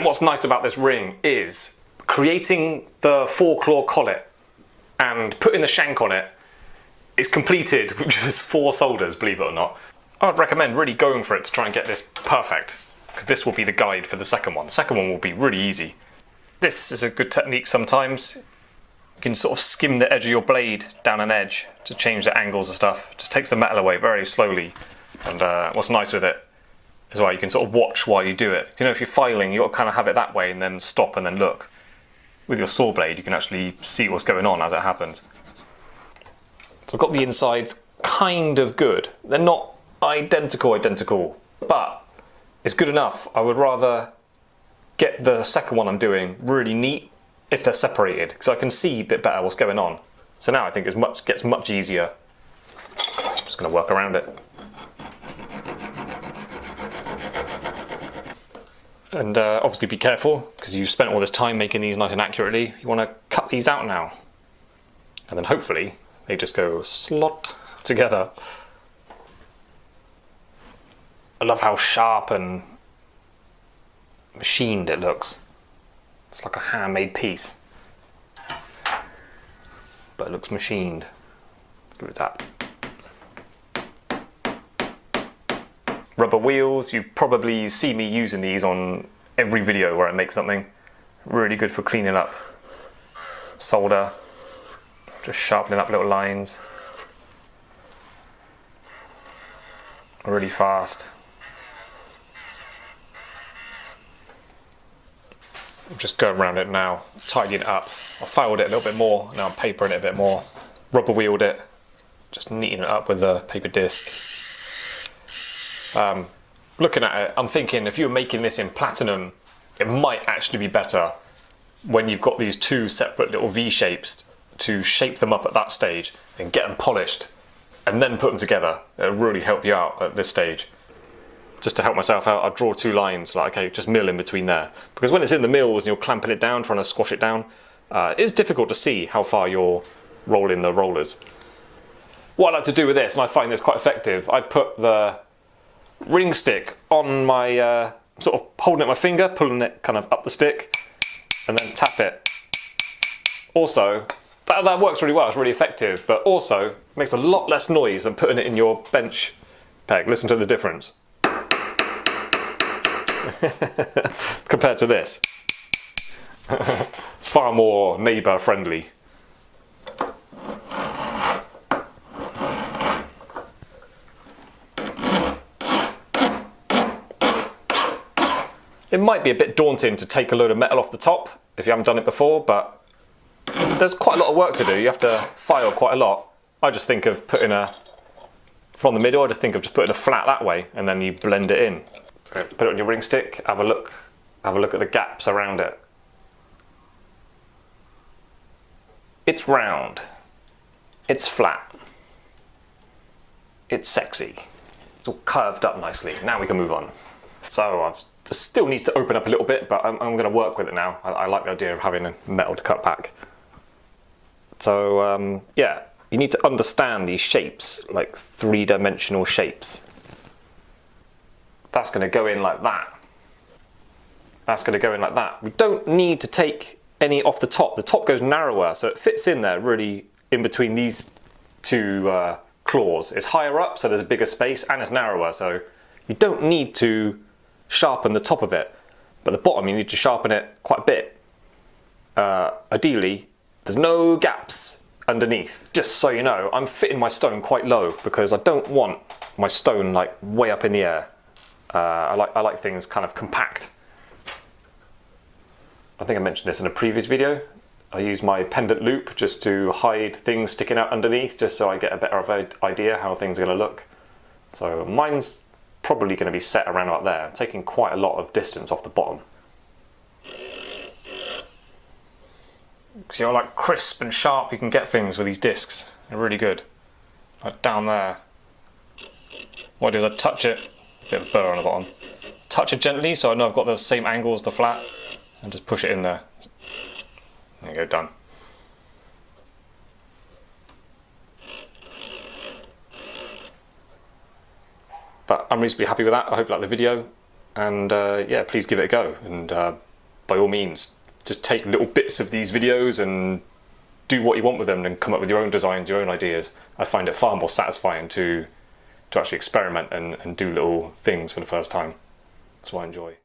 And what's nice about this ring is creating the 4-claw collet and putting the shank on it is completed with just 4 solders, believe it or not. I would recommend really going for it to try and get this perfect, because this will be the guide for the second one. The second one will be really easy. This is a good technique sometimes. You can sort of skim the edge of your blade down an edge to change the angles and stuff. Just takes the metal away very slowly. And what's nice with it is you can sort of watch while you do it. You know, if you're filing, you've got to kind of have it that way and then stop and then look. With your saw blade, you can actually see what's going on as it happens. So I've got the insides kind of good. They're not identical, but it's good enough. I would rather get the second one I'm doing really neat if they're separated, because I can see a bit better what's going on. So now I think it gets much easier. I'm just going to work around it. And obviously be careful, because you've spent all this time making these nice and accurately. You want to cut these out now. And then hopefully they just go slot together. I love how sharp and machined it looks. It's like a handmade piece. But it looks machined. Let's give it a tap. Rubber wheels, you probably see me using these on every video where I make something. Really good for cleaning up solder, just sharpening up little lines. Really fast. I'm just going around it now, tidying it up. I filed it a little bit more, now I'm papering it a bit more. Rubber wheeled it, just neatening it up with a paper disc. Looking at it, I'm thinking if you were making this in platinum, it might actually be better when you've got these 2 separate little V-shapes to shape them up at that stage and get them polished and then put them together. It'll really help you out at this stage. Just to help myself out, I'll draw 2 lines, like okay, just mill in between there. Because when it's in the mills and you're clamping it down, trying to squash it down, it's difficult to see how far you're rolling the rollers. What I like to do with this, and I find this quite effective, I put the ring stick on my, sort of holding it with my finger, pulling it kind of up the stick, and then tap it. Also, that works really well, it's really effective, but also makes a lot less noise than putting it in your bench peg. Listen to the difference. Compared to this. It's far more neighbour friendly. It might be a bit daunting to take a load of metal off the top if you haven't done it before, but there's quite a lot of work to do. You have to file quite a lot. I just think of putting from the middle, I just think of just putting a flat that way and then you blend it in. So put it on your ring stick, have a look at the gaps around it. It's round, it's flat, it's sexy, it's all curved up nicely. Now we can move on. So it still needs to open up a little bit, but I'm going to work with it now. I like the idea of having a metal to cut back. So yeah, you need to understand these shapes, like 3-dimensional shapes. That's going to go in like that. That's going to go in like that. We don't need to take any off the top. The top goes narrower, so it fits in there really in between these 2 claws. It's higher up, so there's a bigger space, and it's narrower, so you don't need to sharpen the top of it, but the bottom you need to sharpen it quite a bit. Ideally, there's no gaps underneath. Just so you know, I'm fitting my stone quite low because I don't want my stone like way up in the air. I like things kind of compact. I think I mentioned this in a previous video. I use my pendant loop just to hide things sticking out underneath, just so I get a better of an idea how things are going to look. So mine's probably going to be set around about there, taking quite a lot of distance off the bottom. See how like crisp and sharp you can get things with these discs. They're really good. Like down there. What I do is I touch it, a bit of burr on the bottom. Touch it gently so I know I've got the same angle as the flat, and just push it in there. There you go, done. But I'm reasonably happy with that. I hope you like the video, and yeah, please give it a go, and by all means, just take little bits of these videos and do what you want with them and come up with your own designs, your own ideas. I find it far more satisfying to actually experiment and do little things for the first time. That's what I enjoy.